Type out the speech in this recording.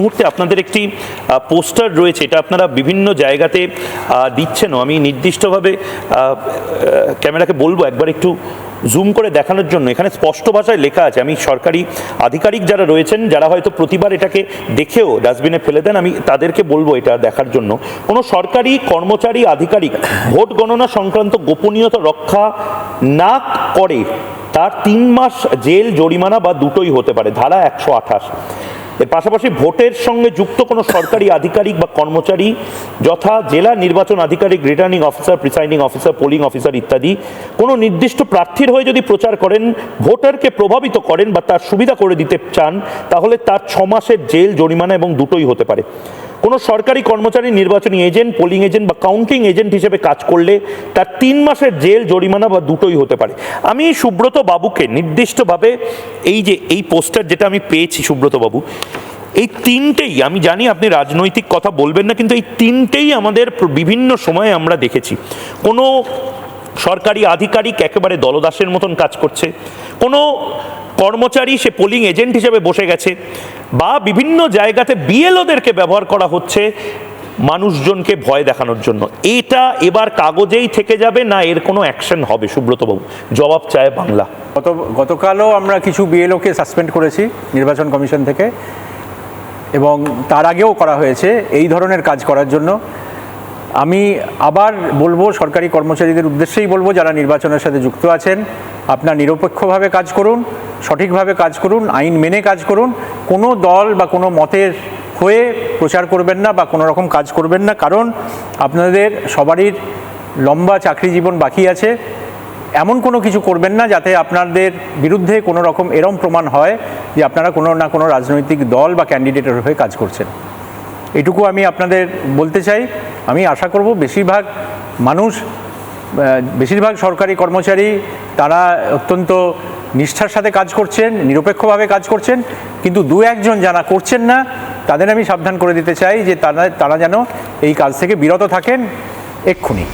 মুহূর্তে আপনাদের একটি পোস্টার রয়েছে, এটা আপনারা বিভিন্ন জায়গাতে দিচ্ছেনও। আমি নির্দিষ্টভাবে ক্যামেরাকে বলবো একবার একটু জুম করে দেখানোর জন্য। এখানে স্পষ্ট ভাষায় লেখা আছে, আমি সরকারি আধিকারিক যারা রয়েছেন, যারা হয়তো প্রতিবার এটাকে দেখেও ডাস্টবিনে ফেলে দেন, আমি তাদেরকে বলবো এটা দেখার জন্য। কোনো সরকারি কর্মচারী আধিকারিক ভোট গণনা সংক্রান্ত গোপনীয়তা রক্ষা না করে তার 3 মাস জেল, জরিমানা বা দুটোই হতে পারে, ধারা 128। এর পাশাপাশি ভোটের সঙ্গে যুক্ত কোনো সরকারি আধিকারিক বা কর্মচারী, যথা জেলা নির্বাচন আধিকারিক, returning officer, presiding officer, polling officer ইত্যাদি, কোনো নির্দিষ্ট প্রার্থীর হয়ে যদি প্রচার করেন, ভোটারকে প্রভাবিত করেন বা তার সুবিধা করে দিতে চান, তাহলে তার 6 মাসের জেল, জরিমানা এবং দুটোই হতে পারে। কোনো সরকারি কর্মচারী নির্বাচনী এজেন্ট, পোলিং এজেন্ট বা কাউন্টিং এজেন্ট হিসেবে কাজ করলে তার 3 মাসের জেল, জরিমানা বা দুটোই হতে পারে। আমি সুব্রত বাবুকে নির্দিষ্টভাবে এই পোস্টার যেটা আমি পেয়েছি, সুব্রত বাবু, এই 3টেই, আমি জানি আপনি রাজনৈতিক কথা বলবেন না, কিন্তু এই 3টেই আমাদের বিভিন্ন সময়ে আমরা দেখেছি। কোনো সরকারি আধিকারিক একেবারে দলদাসের মতন কাজ করছে, কোনো কর্মচারী সে পোলিং এজেন্ট হিসেবে বসে গেছে, বা বিভিন্ন জায়গাতে বিএলওদেরকে ব্যবহার করা হচ্ছে মানুষজনকে ভয় দেখানোর জন্য। এটা এবার কাগজেই থেকে যাবে না এর কোনো অ্যাকশন হবে? সুব্রতবাবু, জবাব চায় বাংলা। গতকালও আমরা কিছু বিএলওকে সাসপেন্ড করেছি নির্বাচন কমিশন থেকে, এবং তার আগেও করা হয়েছে এই ধরনের কাজ করার জন্য। আমি আবার বলবো, সরকারি কর্মচারীদের উদ্দেশ্যেই বলবো, যারা নির্বাচনের সাথে যুক্ত আছেন, আপনার নিরপেক্ষভাবে কাজ করুন, সঠিকভাবে কাজ করুন, আইন মেনে কাজ করুন। কোনো দল বা কোনো মতের হয়ে প্রচার করবেন না বা কোনো রকম কাজ করবেন না, কারণ আপনাদের সবারই লম্বা চাকরি জীবন বাকি আছে। এমন কোনো কিছু করবেন না যাতে আপনাদের বিরুদ্ধে কোনো রকম এরম প্রমাণ হয় যে আপনারা কোনো না কোনো রাজনৈতিক দল বা ক্যান্ডিডেটের হয়ে কাজ করছেন। এটুকু আমি আপনাদের বলতে চাই। আমি আশা করব বেশিরভাগ সরকারি কর্মচারী তারা অত্যন্ত নিষ্ঠার সাথে কাজ করছেন, নিরপেক্ষভাবে কাজ করছেন, কিন্তু 2-1 জন যারা করছেন না, তাদের আমি সাবধান করে দিতে চাই যে তারা যেন এই কাজ থেকে বিরত থাকেন এক্ষুনি।